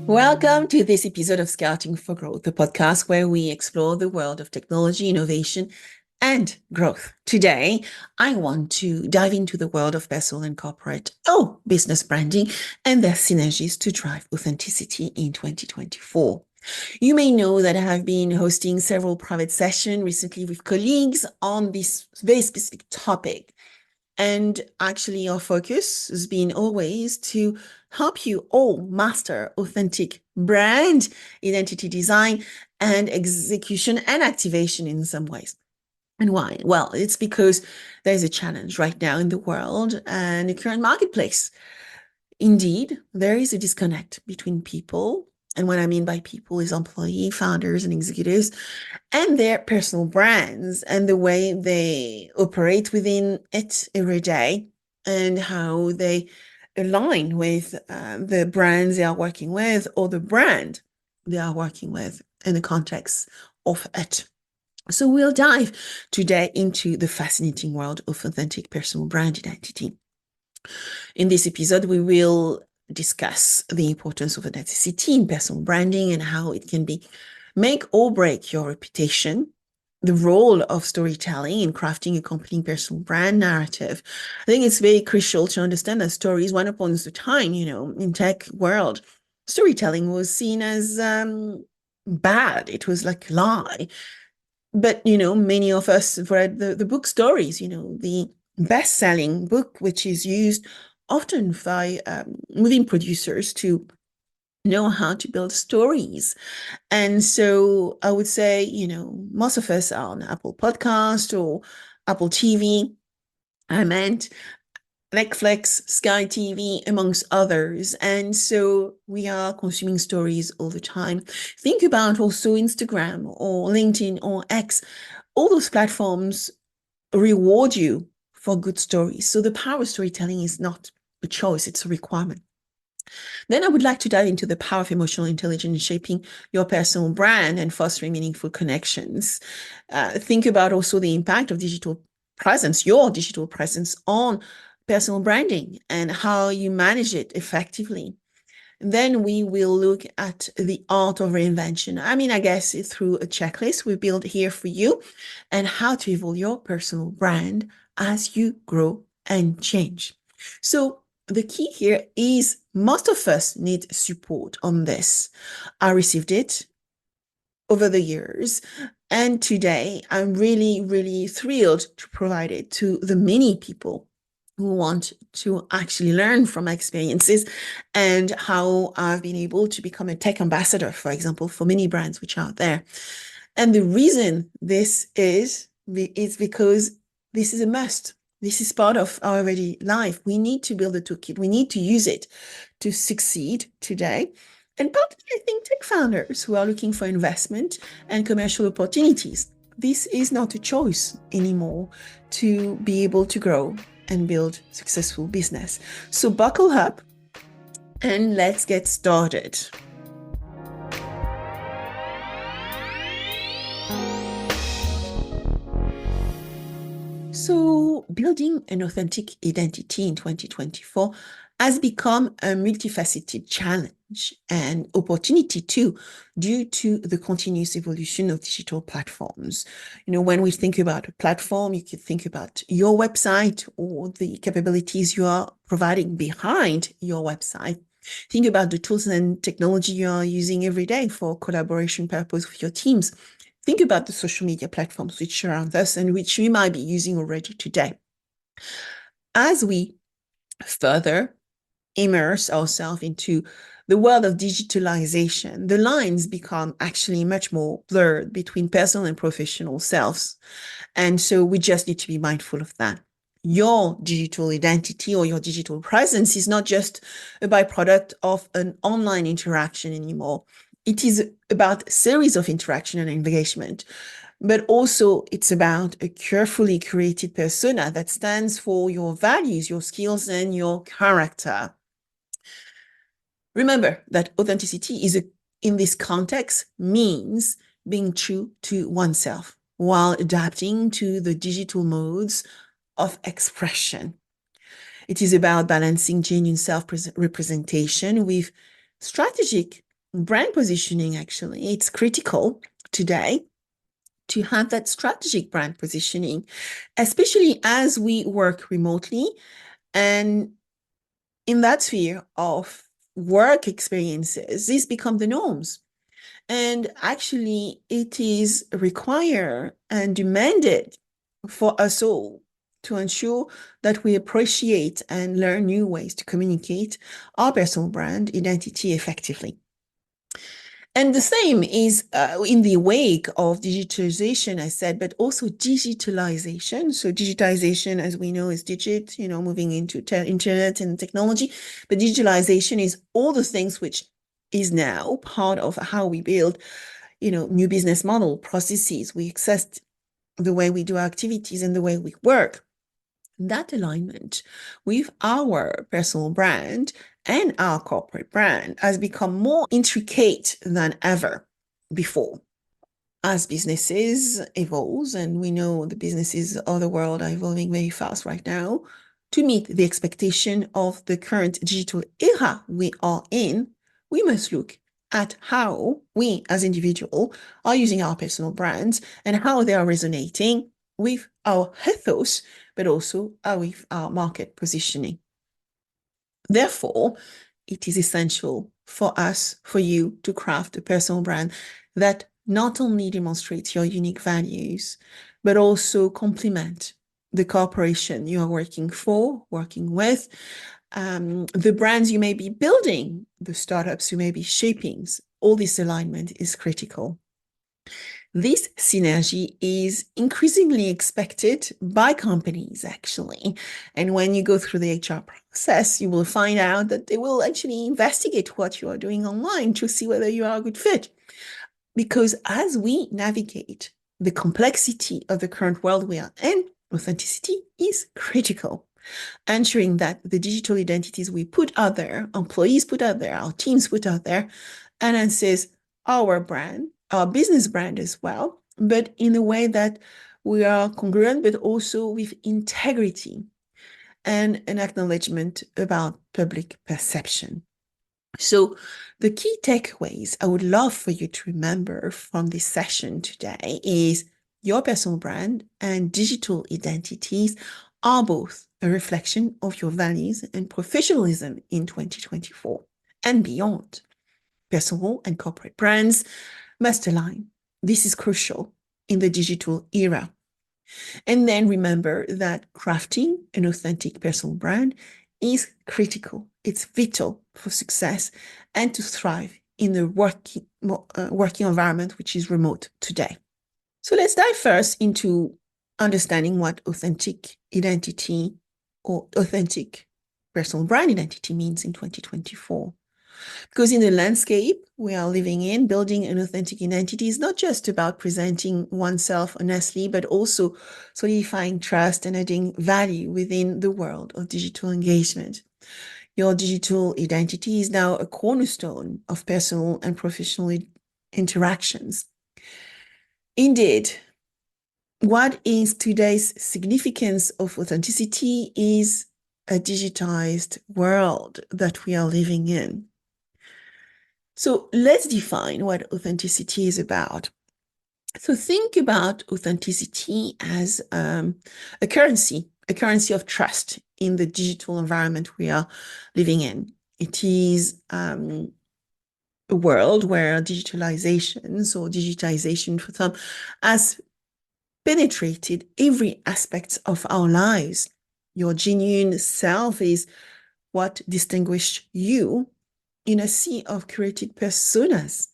Welcome to this episode of Scouting for Growth, the podcast where we explore the world of technology, innovation, and growth. Today, I want to dive into the world of personal and corporate business branding and their synergies to drive authenticity in 2024. You may know that I have been hosting several private sessions recently with colleagues on this very specific topic. And actually, our focus has been always to help you all master authentic brand identity design and execution and activation in some ways. And why? Well, it's because there's a challenge right now in the world and the current marketplace. Indeed, there is a disconnect between people, and what I mean by people is employee, founders, and executives, and their personal brands and the way they operate within it every day and how they align with the brands they are working with or the brand they are working with in the context of it. So we'll dive today into the fascinating world of authentic personal brand identity. In this episode, we will discuss the importance of authenticity in personal branding and how it can be make or break your reputation, the role of storytelling in crafting a compelling personal brand narrative. I think it's very crucial to understand that stories, once upon a time, in tech world, storytelling was seen as bad. It was like a lie. But, many of us read the book stories, the best-selling book, which is used often by movie producers to know how to build stories. And so I would say, most of us are on Apple Podcast or Apple TV. I meant Netflix, Sky TV, amongst others. And so we are consuming stories all the time. Think about also Instagram or LinkedIn or X. All those platforms reward you for good stories. So the power of storytelling is not a choice, it's a requirement. Then I would like to dive into the power of emotional intelligence in shaping your personal brand and fostering meaningful connections. Think about also the impact of digital presence, your digital presence on personal branding and how you manage it effectively. Then we will look at the art of reinvention. I guess it's through a checklist we built here for you and how to evolve your personal brand as you grow and change. So the key here is most of us need support on this. I received it over the years. And today I'm really, really thrilled to provide it to the many people who want to actually learn from my experiences and how I've been able to become a tech ambassador, for example, for many brands which are out there. And the reason this is because this is a must. This is part of our everyday life. We need to build a toolkit. We need to use it to succeed today. And partly, I think, tech founders who are looking for investment and commercial opportunities. This is not a choice anymore to be able to grow and build successful business. So buckle up and let's get started. So building an authentic identity in 2024 has become a multifaceted challenge and opportunity too, due to the continuous evolution of digital platforms. When we think about a platform, you could think about your website or the capabilities you are providing behind your website. Think about the tools and technology you are using every day for collaboration purpose with your teams. Think about the social media platforms which surround us and which we might be using already today. As we further immerse ourselves into the world of digitalization, the lines become actually much more blurred between personal and professional selves. And so we just need to be mindful of that. Your digital identity or your digital presence is not just a byproduct of an online interaction anymore. It is about a series of interaction and engagement, but also it's about a carefully created persona that stands for your values, your skills, and your character. Remember that authenticity is a in this context means being true to oneself while adapting to the digital modes of expression. It is about balancing genuine self-representation with strategic brand positioning, actually. It's critical today to have that strategic brand positioning, especially as we work remotely and in that sphere of work experiences, these become the norms. And actually, it is required and demanded for us all to ensure that we appreciate and learn new ways to communicate our personal brand identity effectively. And the same is in the wake of digitalization, I said, but also digitalization. So digitization, as we know, is moving into internet and technology. But digitalization is all the things which is now part of how we build, new business model processes. We access the way we do our activities and the way we work. That alignment with our personal brand and our corporate brand has become more intricate than ever before. As businesses evolve, and we know the businesses of the world are evolving very fast right now, to meet the expectation of the current digital era we are in, we must look at how we as individuals are using our personal brands and how they are resonating with our ethos, but also with our market positioning. Therefore, it is essential for us, for you, to craft a personal brand that not only demonstrates your unique values, but also complement the corporation you are working for, working with, the brands you may be building, the startups you may be shaping. All this alignment is critical. This synergy is increasingly expected by companies, actually. And when you go through the HR process, you will find out that they will actually investigate what you are doing online to see whether you are a good fit. Because as we navigate the complexity of the current world we are in, authenticity is critical. Ensuring that the digital identities we put out there, employees put out there, our teams put out there, enhances our brand, our business brand as well, but in a way that we are congruent, but also with integrity and an acknowledgement about public perception. So the key takeaways I would love for you to remember from this session today is your personal brand and digital identities are both a reflection of your values and professionalism in 2024 and beyond. Personal and corporate brands must align. This is crucial in the digital era. And then remember that crafting an authentic personal brand is critical. It's vital for success and to thrive in the working environment, which is remote today. So let's dive first into understanding what authentic identity or authentic personal brand identity means in 2024. Because in the landscape we are living in, building an authentic identity is not just about presenting oneself honestly, but also solidifying trust and adding value within the world of digital engagement. Your digital identity is now a cornerstone of personal and professional interactions. Indeed, what is today's significance of authenticity is a digitized world that we are living in. So let's define what authenticity is about. So think about authenticity as a currency of trust in the digital environment we are living in. It is a world where digitization for some has penetrated every aspect of our lives. Your genuine self is what distinguishes you in a sea of curated personas.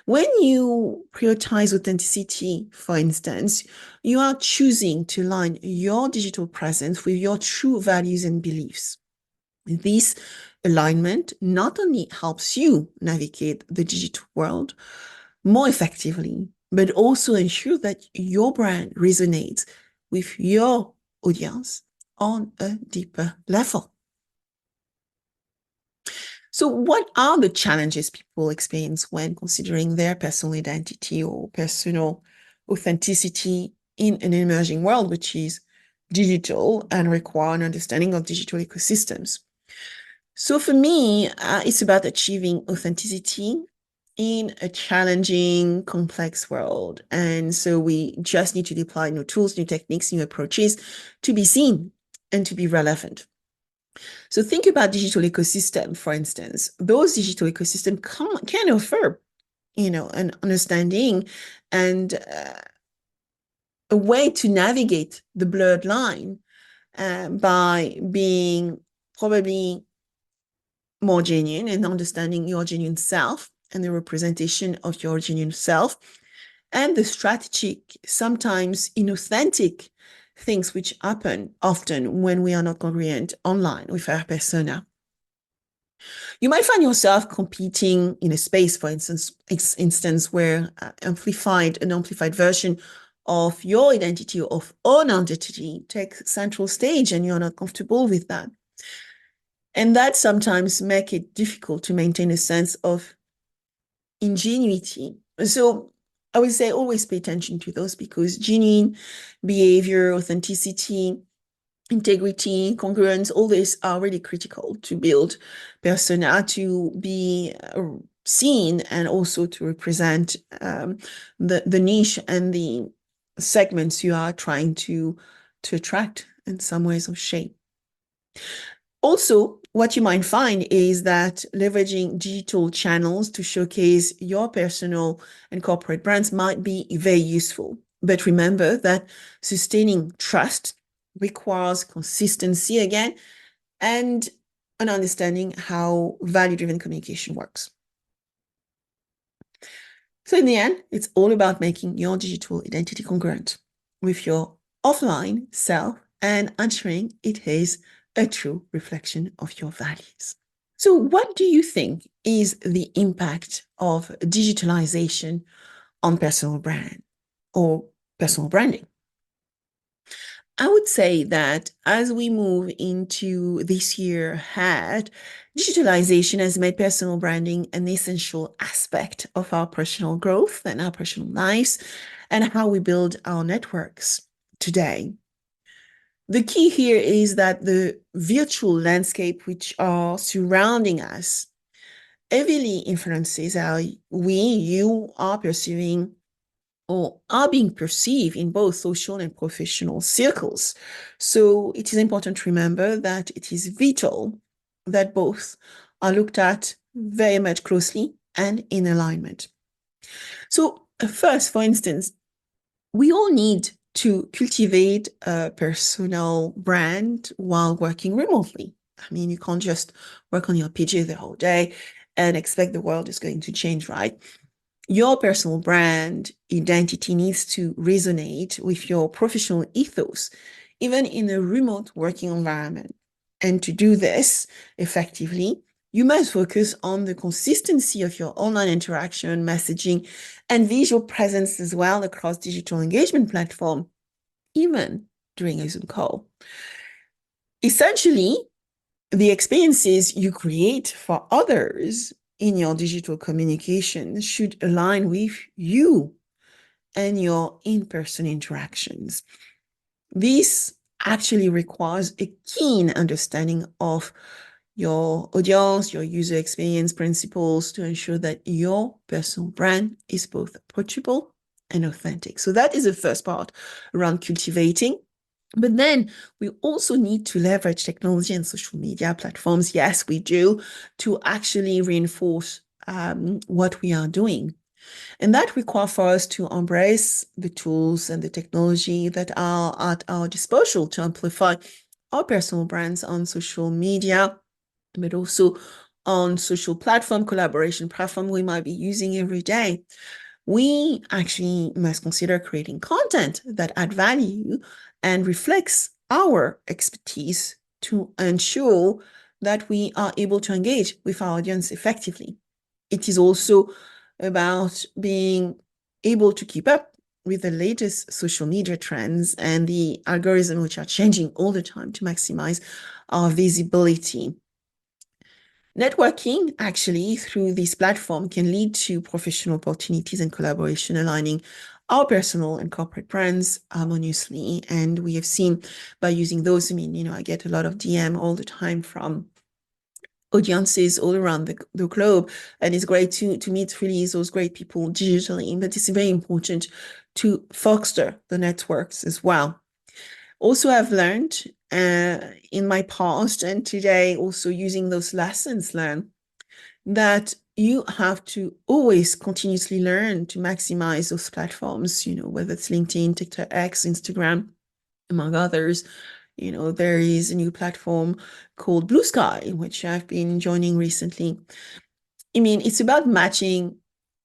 When you prioritize authenticity, for instance, you are choosing to align your digital presence with your true values and beliefs. This alignment not only helps you navigate the digital world more effectively, but also ensure that your brand resonates with your audience on a deeper level. So, what are the challenges people experience when considering their personal identity or personal authenticity in an emerging world, which is digital and require an understanding of digital ecosystems? So, for me, it's about achieving authenticity in a challenging, complex world. And so, we just need to deploy new tools, new techniques, new approaches to be seen and to be relevant. So think about digital ecosystem, for instance. Those digital ecosystem can offer, an understanding and a way to navigate the blurred line by being probably more genuine and understanding your genuine self and the representation of your genuine self and the strategic, sometimes inauthentic things which happen often when we are not congruent online with our persona. You might find yourself competing in a space, for instance, where an amplified version of your identity, of own identity, takes central stage, and you're not comfortable with that. And that sometimes make it difficult to maintain a sense of ingenuity. So I would say always pay attention to those, because genuine behavior, authenticity, integrity, congruence, all these are really critical to build persona, to be seen, and also to represent the niche and the segments you are trying to attract in some ways or shape. Also, what you might find is that leveraging digital channels to showcase your personal and corporate brands might be very useful. But remember that sustaining trust requires consistency again, and an understanding how value-driven communication works. So in the end, it's all about making your digital identity congruent with your offline self and ensuring it is a true reflection of your values. So what do you think is the impact of digitalization on personal brand or personal branding? I would say that as we move into this year ahead, digitalization has made personal branding an essential aspect of our personal growth and our personal lives and how we build our networks today. The key here is that the virtual landscape which are surrounding us heavily influences how you are perceiving or are being perceived in both social and professional circles. So it is important to remember that it is vital that both are looked at very much closely and in alignment. So first, for instance, we all need to cultivate a personal brand while working remotely. I mean, you can't just work on your PJ the whole day and expect the world is going to change, right? Your personal brand identity needs to resonate with your professional ethos, even in a remote working environment. And to do this effectively, you must focus on the consistency of your online interaction, messaging, and visual presence as well across digital engagement platform, even during a Zoom call. Essentially, the experiences you create for others in your digital communication should align with you and your in-person interactions. This actually requires a keen understanding of your audience, your user experience principles to ensure that your personal brand is both approachable and authentic. So that is the first part around cultivating. But then we also need to leverage technology and social media platforms. Yes, we do, to actually reinforce what we are doing. And that requires for us to embrace the tools and the technology that are at our disposal to amplify our personal brands on social media, but also on social platform, collaboration platform we might be using every day. We actually must consider creating content that add value and reflects our expertise to ensure that we are able to engage with our audience effectively. It is also about being able to keep up with the latest social media trends and the algorithms which are changing all the time to maximize our visibility. Networking, actually, through this platform can lead to professional opportunities and collaboration, aligning our personal and corporate brands harmoniously. And we have seen by using those, I mean, I get a lot of DM all the time from audiences all around the globe, and it's great to meet really those great people digitally, but it's very important to foster the networks as well. Also, I've learned in my past and today, also using those lessons learned, that you have to always continuously learn to maximize those platforms, whether it's LinkedIn, TikTok, X, Instagram, among others. There is a new platform called Blue Sky, which I've been joining recently. I mean, it's about matching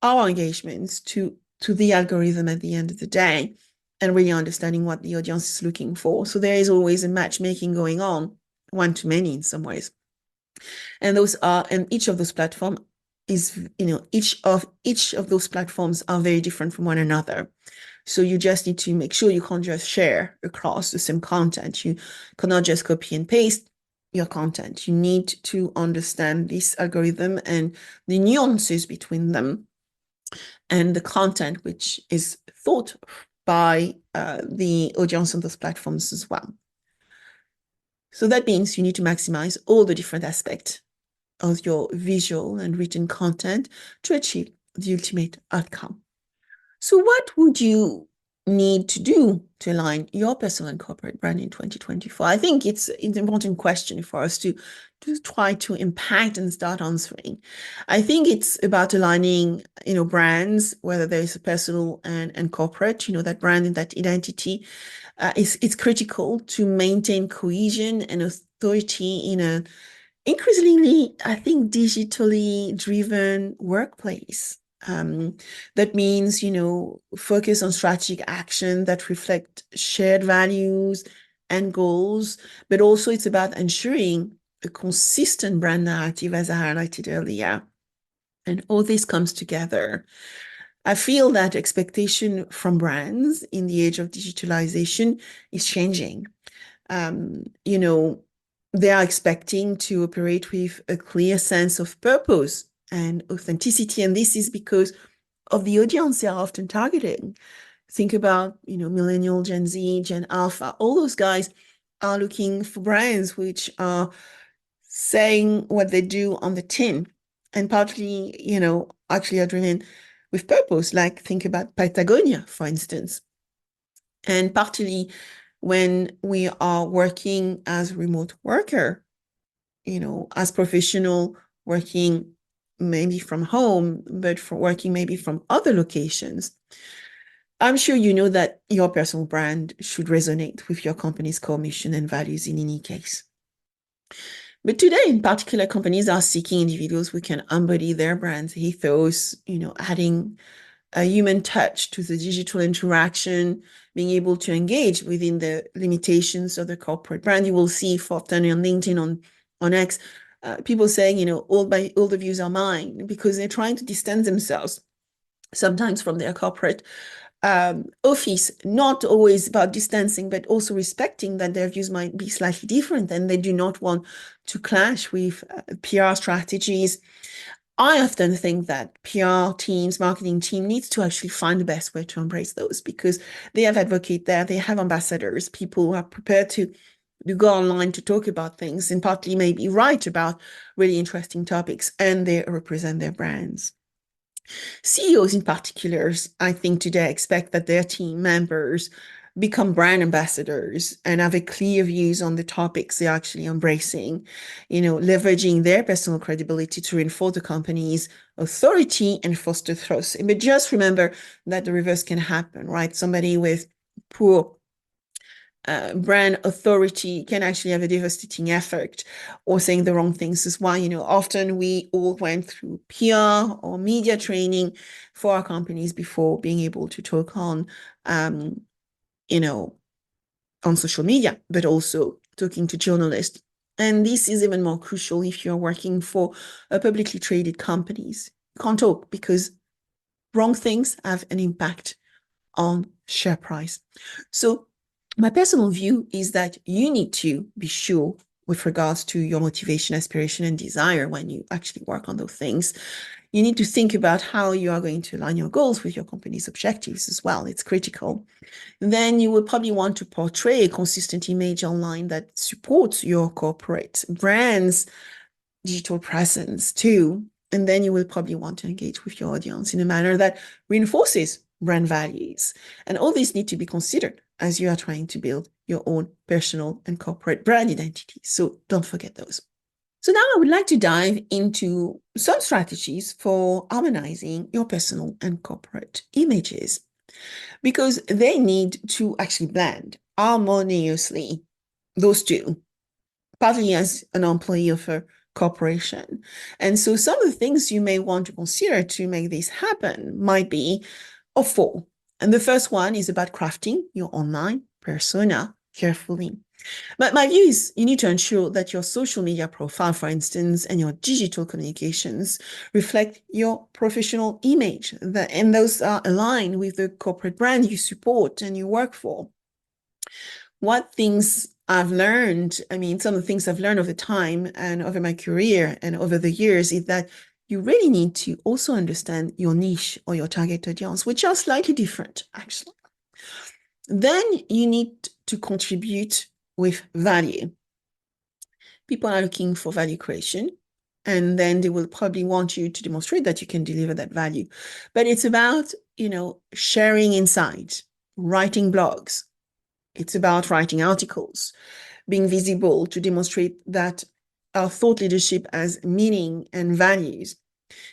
our engagements to the algorithm at the end of the day and really understanding what the audience is looking for. So there is always a matchmaking going on, one to many in some ways. And each of those platforms is, each of those platforms are very different from one another. So you just need to make sure you can't just share across the same content. You cannot just copy and paste your content. You need to understand this algorithm and the nuances between them and the content which is thought by the audience on those platforms as well. So that means you need to maximize all the different aspects of your visual and written content to achieve the ultimate outcome. So what would you need to do to align your personal and corporate brand in 2024? I think it's an important question for us to try to impact and start answering. I think it's about aligning, brands, whether there's a personal and corporate, that brand and that identity. It's critical to maintain cohesion and authority in an increasingly, I think, digitally driven workplace. That means, focus on strategic action that reflect shared values and goals, but also it's about ensuring a consistent brand narrative, as I highlighted earlier. And all this comes together. I feel that expectation from brands in the age of digitalization is changing. You know, they are expecting to operate with a clear sense of purpose and authenticity. And this is because of the audience they are often targeting. Think about, Millennial, Gen Z, Gen Alpha, all those guys are looking for brands which are saying what they do on the tin and partly, actually are driven with purpose. Like think about Patagonia, for instance. And partly when we are working as a remote worker, as professional working maybe from home, but for working maybe from other locations, I'm sure you know that your personal brand should resonate with your company's core mission and values in any case. But today, in particular, companies are seeking individuals who can embody their brand's ethos, adding a human touch to the digital interaction, being able to engage within the limitations of the corporate brand. You will see often on LinkedIn, on X, people saying, all the views are mine, because they're trying to distance themselves sometimes from their corporate office, not always about distancing, but also respecting that their views might be slightly different and they do not want to clash with PR strategies. I often think that PR teams, marketing team needs to actually find the best way to embrace those because they have advocates there, they have ambassadors, people who are prepared to go online to talk about things and partly maybe write about really interesting topics, and they represent their brands. CEOs in particular, I think today expect that their team members become brand ambassadors and have a clear views on the topics they're actually embracing, leveraging their personal credibility to reinforce the company's authority and foster trust. But just remember that the reverse can happen, right? Somebody with poor brand authority can actually have a devastating effect or saying the wrong things as well. Often we all went through PR or media training for our companies before being able to talk on, on social media, but also talking to journalists. And this is even more crucial if you're working for a publicly traded companies. You can't talk because wrong things have an impact on share price. So my personal view is that you need to be sure with regards to your motivation, aspiration, and desire when you actually work on those things. You need to think about how you are going to align your goals with your company's objectives as well. It's critical. Then you will probably want to portray a consistent image online that supports your corporate brand's digital presence too. And then you will probably want to engage with your audience in a manner that reinforces brand values. And all these need to be considered as you are trying to build your own personal and corporate brand identity. So don't forget those. So now I would like to dive into some strategies for harmonizing your personal and corporate images, because they need to actually blend harmoniously, those two, partly as an employee of a corporation. And so some of the things you may want to consider to make this happen might be of four. And the first one is about crafting your online persona carefully. But my view is you need to ensure that your social media profile, for instance, and your digital communications reflect your professional image, and those are aligned with the corporate brand you support and you work for. What things I've learned, some of the things I've learned over time and over my career and over the years is that you really need to also understand your niche or your target audience, which are slightly different, actually. Then you need to contribute with value. People are looking for value creation, and then they will probably want you to demonstrate that you can deliver that value. But it's about, sharing insights, writing blogs. It's about writing articles, being visible to demonstrate that our thought leadership has meaning and values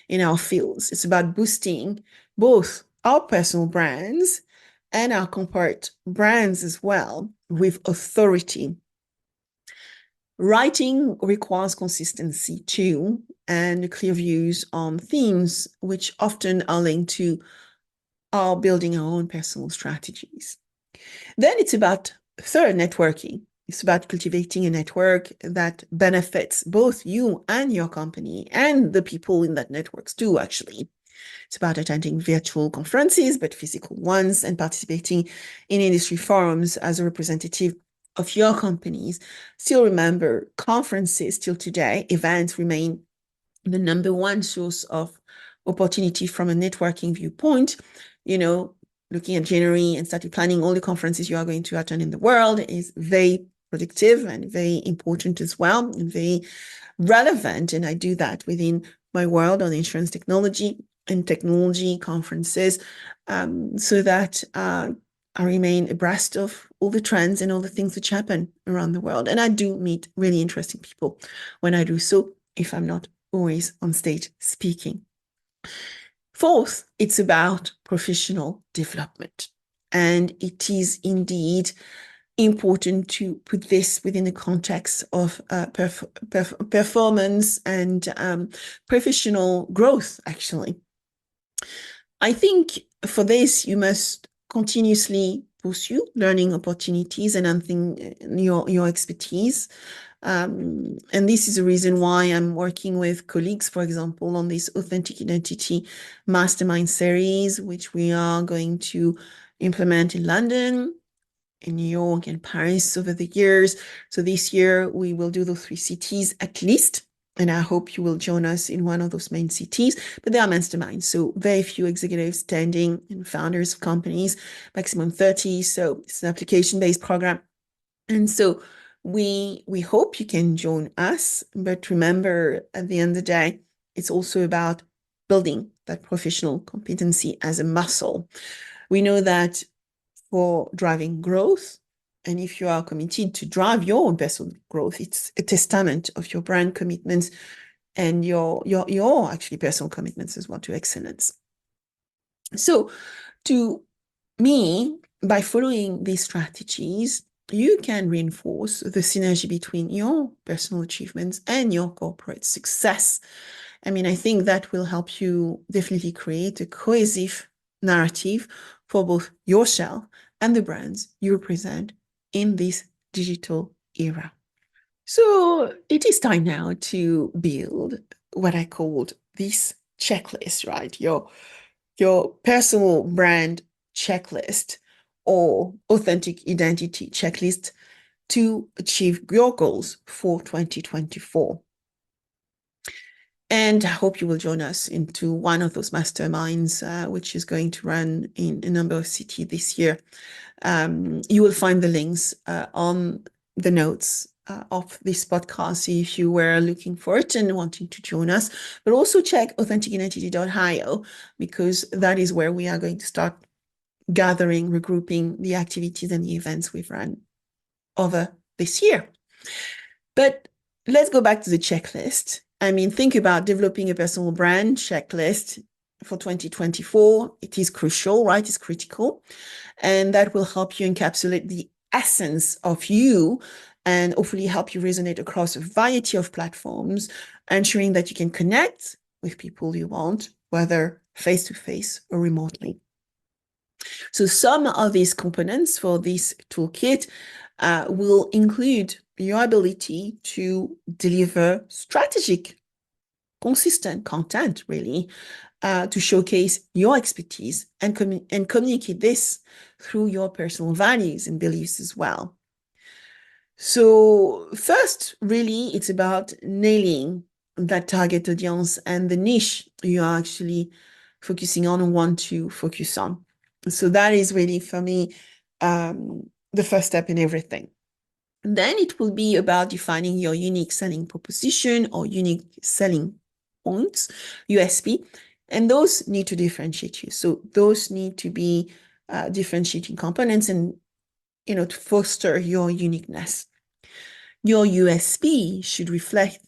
in our fields. It's about boosting both our personal brands and our corporate brands as well with authority. Writing requires consistency too, and clear views on themes, which often are linked to our building our own personal strategies. Then it's about third, networking. It's about cultivating a network that benefits both you and your company and the people in that networks too, actually. It's about attending virtual conferences, but physical ones, and participating in industry forums as a representative of your companies. Still remember, conferences still today, events remain the number one source of opportunity from a networking viewpoint. Looking at January and starting planning all the conferences you are going to attend in the world is very productive and very important as well, and very relevant. And I do that within my world on insurance technology and technology conferences, so that I remain abreast of all the trends and all the things which happen around the world. And I do meet really interesting people when I do so, if I'm not always on stage speaking. Fourth, it's about professional development. And it is indeed important to put this within the context of performance and professional growth, actually. I think for this, you must continuously pursue learning opportunities and enhancing your expertise. And this is the reason why I'm working with colleagues, for example, on this Authentic Identity Mastermind series, which we are going to implement in London, in New York, and Paris over the years. So this year, we will do those 3 cities at least. And I hope you will join us in one of those main cities. But they are masterminds, so very few executives standing and founders of companies, maximum 30. So it's an application-based program. And so we hope you can join us. But remember, at the end of the day, it's also about building that professional competency as a muscle. We know that for driving growth, and if you are committed to drive your own personal growth, it's a testament of your brand commitments and your actually personal commitments as well to excellence. So to me, by following these strategies, you can reinforce the synergy between your personal achievements and your corporate success. I think that will help you definitely create a cohesive narrative for both yourself and the brands you represent in this digital era. So it is time now to build what I called this checklist, right? Your personal brand checklist or authentic identity checklist to achieve your goals for 2024. And I hope you will join us into one of those masterminds, which is going to run in a number of cities this year. You will find the links on the notes of this podcast if you were looking for it and wanting to join us. But also check authenticidentity.io, because that is where we are going to start gathering, regrouping the activities and the events we've run over this year. But let's go back to the checklist. I mean, think about developing a personal brand checklist for 2024. It is crucial, right? It's critical. And that will help you encapsulate the essence of you and hopefully help you resonate across a variety of platforms, ensuring that you can connect with people you want, whether face-to-face or remotely. So some of these components for this toolkit will include your ability to deliver strategic, consistent content, really, to showcase your expertise and communicate this through your personal values and beliefs as well. So first, really, it's about nailing that target audience and the niche you are actually focusing on and want to focus on. So that is really, for me, the first step in everything. Then it will be about defining your unique selling proposition or unique selling points, USP, and those need to differentiate you. So those need to be differentiating components and, to foster your uniqueness. Your USP should reflect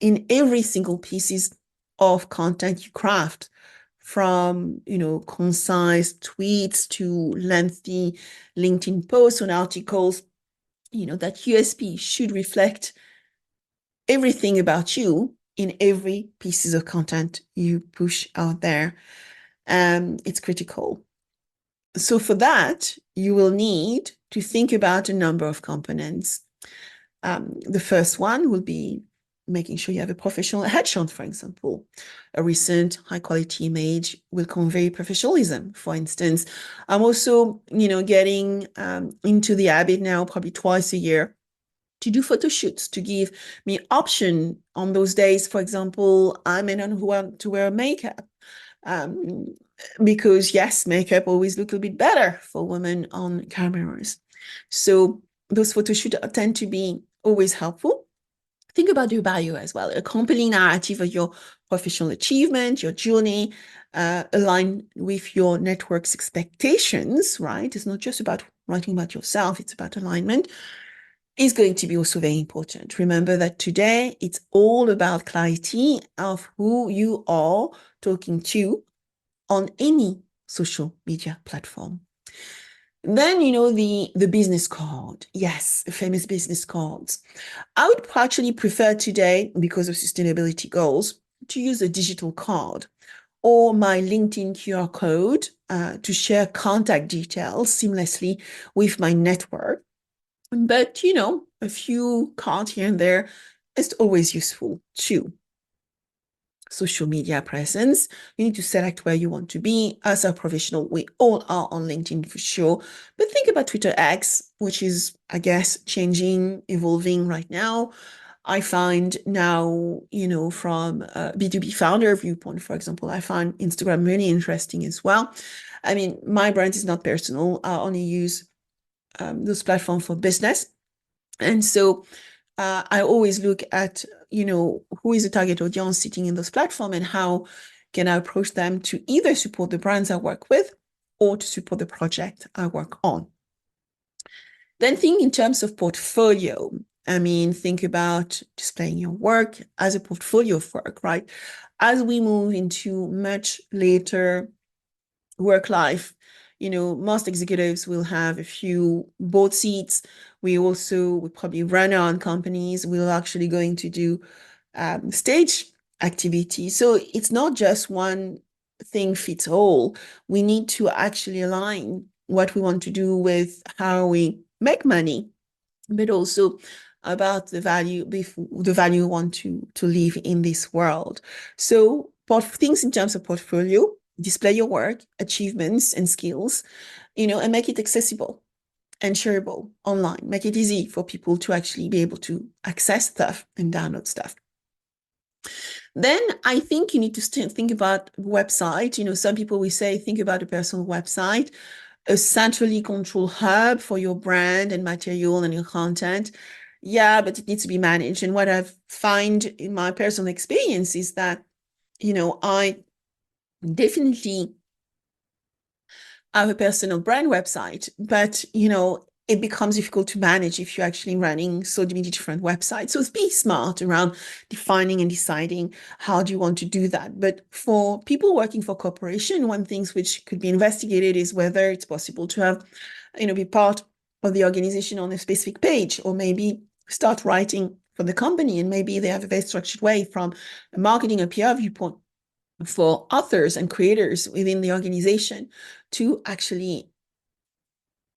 in every single pieces of content you craft, from, concise tweets to lengthy LinkedIn posts and articles. That USP should reflect everything about you in every pieces of content you push out there. It's critical. So for that, you will need to think about a number of components. The first one will be making sure you have a professional headshot, for example. A recent high-quality image will convey professionalism, for instance. I'm also, getting into the habit now, probably twice a year, to do photo shoots, to give me option on those days. For example, I may not want to wear makeup, because yes, makeup always look a bit better for women on cameras. So those photo shoots tend to be always helpful. Think about your bio as well, a compelling narrative of your professional achievement, your journey, align with your network's expectations, right? It's not just about writing about yourself, it's about alignment, is going to be also very important. Remember that today it's all about clarity of who you are talking to on any social media platform. Then, the business card. Yes, famous business cards. I would actually prefer today, because of sustainability goals, to use a digital card or my LinkedIn QR code to share contact details seamlessly with my network. But, a few cards here and there is always useful too. Social media presence. You need to select where you want to be. As a professional, we all are on LinkedIn for sure. But think about Twitter X, which is, I guess, changing, evolving right now. I find now, from a B2B founder viewpoint, for example, I find Instagram really interesting as well. I mean, my brand is not personal. I only use those platforms for business. And so I always look at, who is the target audience sitting in those platforms and how can I approach them to either support the brands I work with or to support the project I work on. Then think in terms of portfolio. I mean, think about displaying your work as a portfolio of work, right? As we move into much later work life, most executives will have a few board seats. We probably run our own companies. We're actually going to do stage activities. So it's not just one thing fits all. We need to actually align what we want to do with how we make money, but also about the value we want to live in this world. So things in terms of portfolio, display your work, achievements and skills, and make it accessible. and shareable online. Make it easy for people to actually be able to access stuff and download stuff. Then I think you need to think about website. Some people will say, think about a personal website, a centrally controlled hub for your brand and material and your content. Yeah, but it needs to be managed. And what I've found in my personal experience is that, I definitely have a personal brand website, but, it becomes difficult to manage if you're actually running so many different websites. So be smart around defining and deciding how do you want to do that. But for people working for corporation, one thing which could be investigated is whether it's possible to have, be part of the organization on a specific page, or maybe start writing for the company. And maybe they have a very structured way from a marketing and PR viewpoint for authors and creators within the organization to actually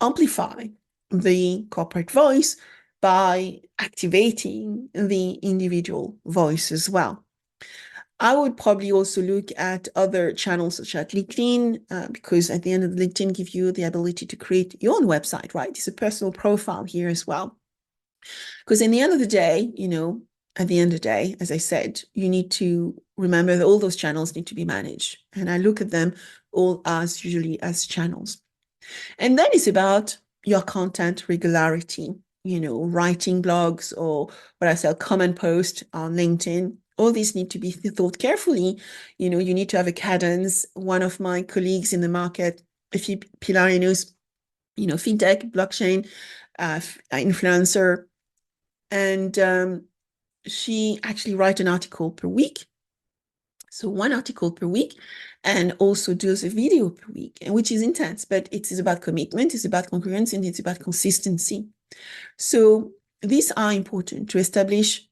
amplify the corporate voice by activating the individual voice as well. I would probably also look at other channels such as LinkedIn, because at the end of LinkedIn give you the ability to create your own website, right? It's a personal profile here as well. Because in the end of the day, at the end of the day, as I said, you need to remember that all those channels need to be managed. And I look at them all as usually as channels. And then it's about your content regularity, writing blogs or what I say, comment post on LinkedIn. All these need to be thought carefully. You need to have a cadence. One of my colleagues in the market, Pilar knows, fintech, blockchain, influencer, and she actually writes an article per week. So one article per week, and also does a video per week, which is intense, but it is about commitment, it's about congruence, and it's about consistency. So these are important to establish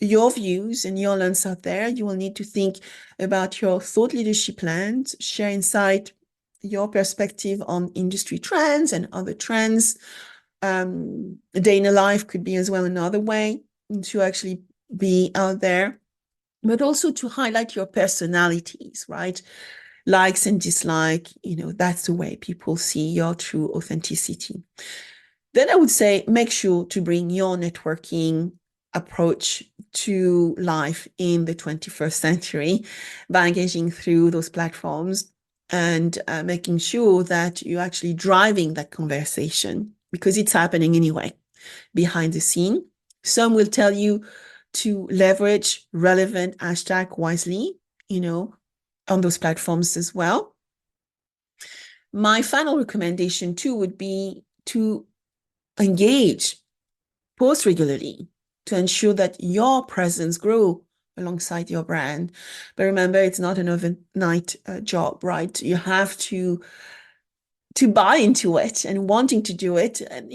your views and your lens out there. You will need to think about your thought leadership plans, share insight, your perspective on industry trends and other trends. A day in a life could be as well another way to actually be out there, but also to highlight your personalities, right? Likes and dislike, that's the way people see your true authenticity. Then I would say, make sure to bring your networking approach to life in the 21st century by engaging through those platforms and making sure that you're actually driving that conversation, because it's happening anyway behind the scene. Some will tell you to leverage relevant hashtag wisely, on those platforms as well. My final recommendation too would be to engage, post regularly to ensure that your presence grow alongside your brand. But remember, it's not an overnight job, right? You have to buy into it and wanting to do it. And,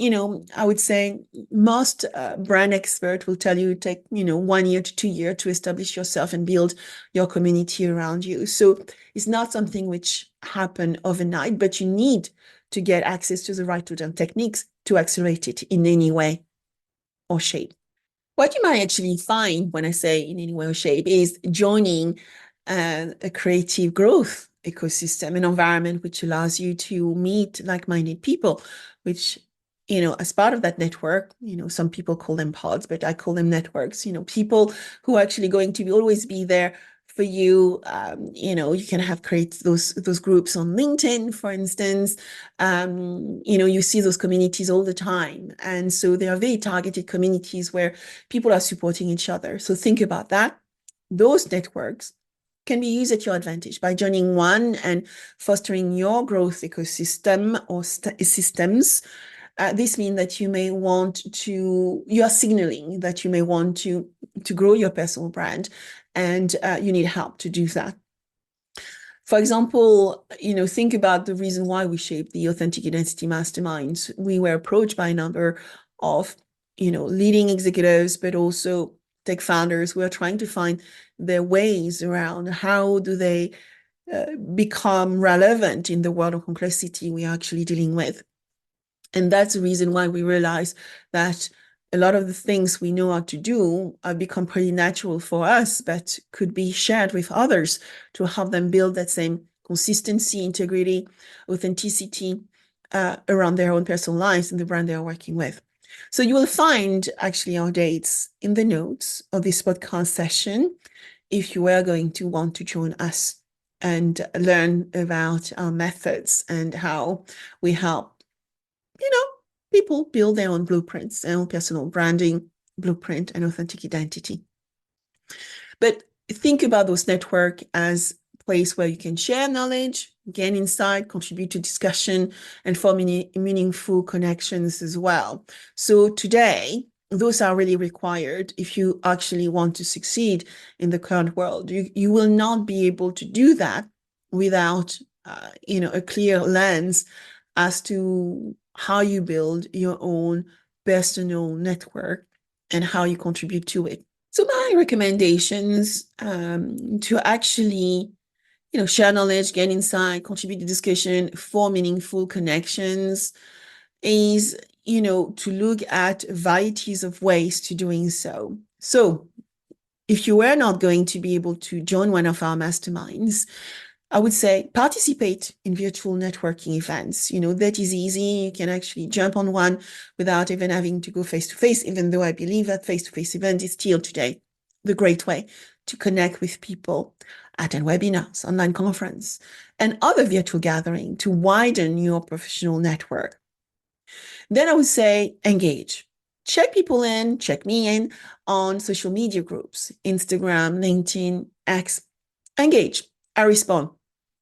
I would say most brand experts will tell you it take, 1 year to 2 years to establish yourself and build your community around you. So it's not something which happen overnight, but you need to get access to the right tools and techniques to accelerate it in any way or shape. What you might actually find when I say in any way or shape is joining a creative growth ecosystem, an environment which allows you to meet like-minded people, which, as part of that network, some people call them pods, but I call them networks, people who are actually going to always be there for you. You can create those groups on LinkedIn, for instance. You see those communities all the time. And so they are very targeted communities where people are supporting each other. So think about that. Those networks can be used at your advantage by joining one and fostering your growth ecosystem or systems. This means that you are signaling that you may want to grow your personal brand, and you need help to do that. For example, think about the reason why we shaped the Authentic Identity Masterminds. We were approached by a number of, leading executives, but also tech founders who are trying to find their ways around how do they become relevant in the world of complexity we are actually dealing with. And that's the reason why we realize that a lot of the things we know how to do become pretty natural for us, but could be shared with others to help them build that same consistency, integrity, authenticity, around their own personal lives and the brand they are working with. So you will find actually our dates in the notes of this podcast session if you are going to want to join us and learn about our methods and how we help, people build their own blueprints, their own personal branding blueprint and authentic identity. But think about those networks as a place where you can share knowledge, gain insight, contribute to discussion, and form meaningful connections as well. So today, those are really required if you actually want to succeed in the current world. You will not be able to do that without a clear lens as to how you build your own personal network and how you contribute to it. So my recommendations to actually, share knowledge, gain insight, contribute to discussion, form meaningful connections is, to look at varieties of ways to doing so. So if you were not going to be able to join one of our masterminds, I would say participate in virtual networking events. That is easy. You can actually jump on one without even having to go face-to-face, even though I believe that face-to-face event is still today the great way to connect with people, attend webinars, online conference, and other virtual gathering to widen your professional network. Then I would say engage. Check people in, check me in on social media groups, Instagram, LinkedIn, X. Engage. I respond.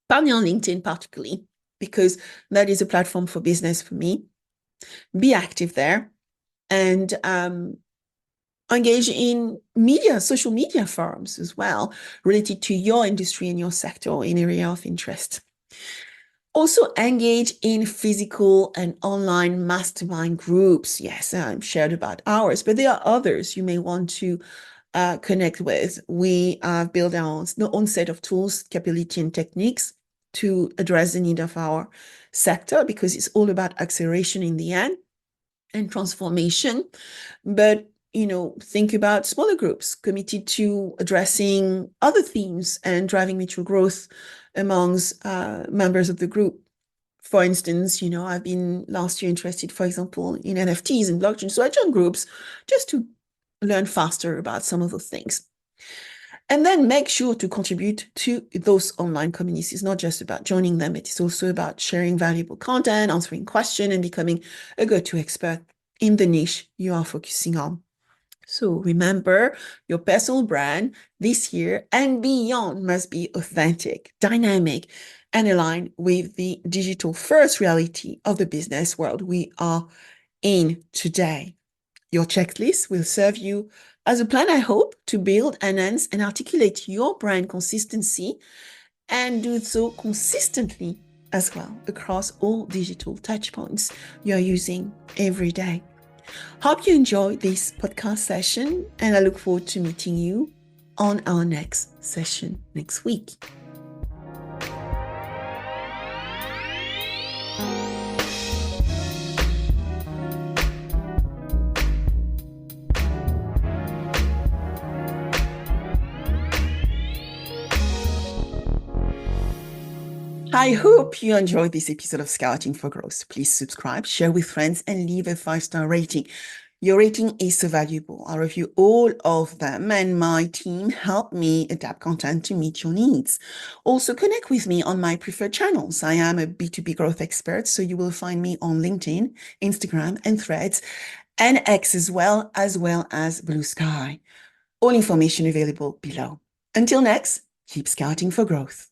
Partly on LinkedIn particularly, because that is a platform for business for me. Be active there and engage in social media forums as well, related to your industry and your sector or in area of interest. Also engage in physical and online mastermind groups. Yes, I'm shared about ours, but there are others you may want to connect with. We have built our own set of tools, capability, and techniques to address the need of our sector, because it's all about acceleration in the end and transformation. But think about smaller groups committed to addressing other themes and driving mutual growth amongst members of the group. For instance, I've been last year interested, for example, in NFTs and blockchain. So I joined groups just to learn faster about some of those things. And then make sure to contribute to those online communities. It's not just about joining them. It is also about sharing valuable content, answering questions, and becoming a go-to expert in the niche you are focusing on. So remember, your personal brand this year and beyond must be authentic, dynamic, and aligned with the digital-first reality of the business world we are in today. Your checklist will serve you as a plan, I hope, to build, enhance, and articulate your brand consistency and do so consistently as well across all digital touchpoints you're using every day. Hope you enjoyed this podcast session, and I look forward to meeting you on our next session next week. I hope you enjoyed this episode of Scouting for Growth. Please subscribe, share with friends, and leave a 5-star rating. Your rating is so valuable. I review all of them, and my team help me adapt content to meet your needs. Also, connect with me on my preferred channels. I am a B2B growth expert, so you will find me on LinkedIn, Instagram, and Threads, and X as well as Blue Sky. All information available below. Until next, keep scouting for growth.